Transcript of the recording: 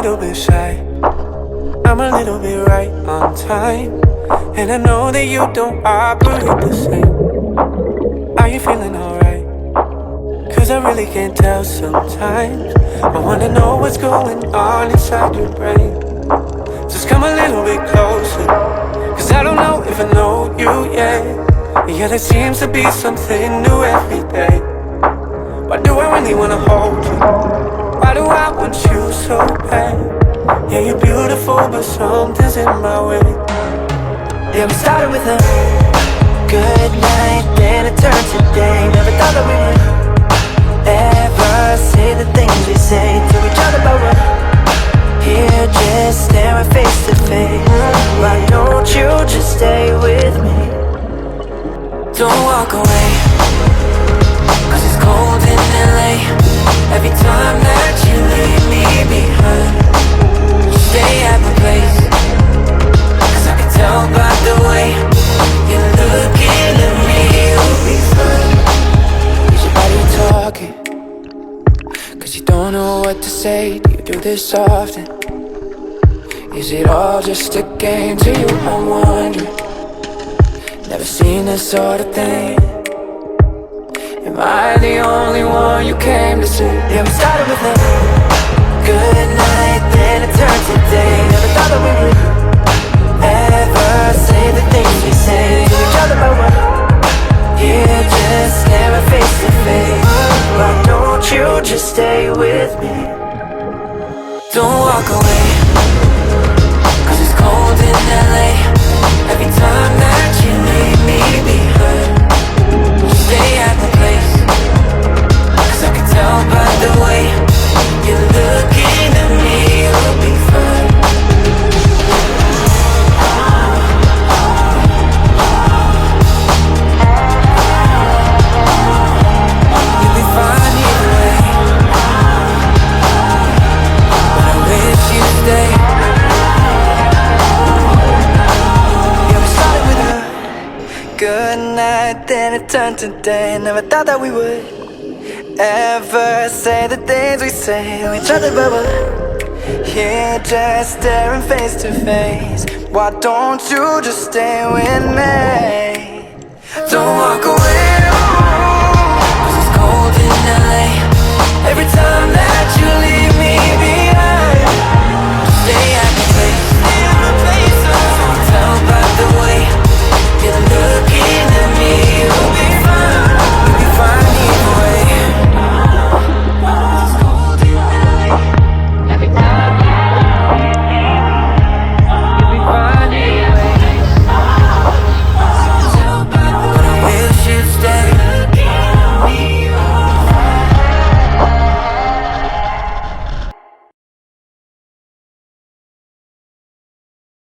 little bit shy, I'm a little bit right on time, and I know that you don't operate the same. Are you feeling alright? Cause I really can't tell sometimes. I wanna know what's going on inside your brain. Just come a little bit closer, cause I don't know if I know you yet. Yeah, there seems to be something new every day. Why do I really wanna hold you? Why do I want you so bad? Yeah, you're beautiful, but something's in my way. Yeah, we started with a good night, then it turned to day. Never thought that we would ever say the things we say to each other, but we're here just staring face to face. Why don't you just stay with me? Don't walk away, cause it's cold in LA. Every time that you leave me behind, you stay at my place. Cause I can tell by the way you're looking at me, you'll be fine. Is your body talking? Cause you don't know what to say. Do you do this often? Is it all just a game to you? I'm wondering. Never seen this sort of thing. Am I the only one you came to see? Yeah, we started with a good night, then it turned to day. Never thought that we would ever say the things we say to each other, but we're here just staring face to face. Why don't you just stay with me? Don't walk away, cause it's cold in LA. Every time that you leave me behind, you stay at the place. Cause I can tell by the way you're looking at me, you'll be fine. You'll be fine either way, but I wish you'd stay. Good night, then it turned to day. Never thought that we would ever say the things we say to each other, but we're here just staring face to face. Why don't you just stay with me?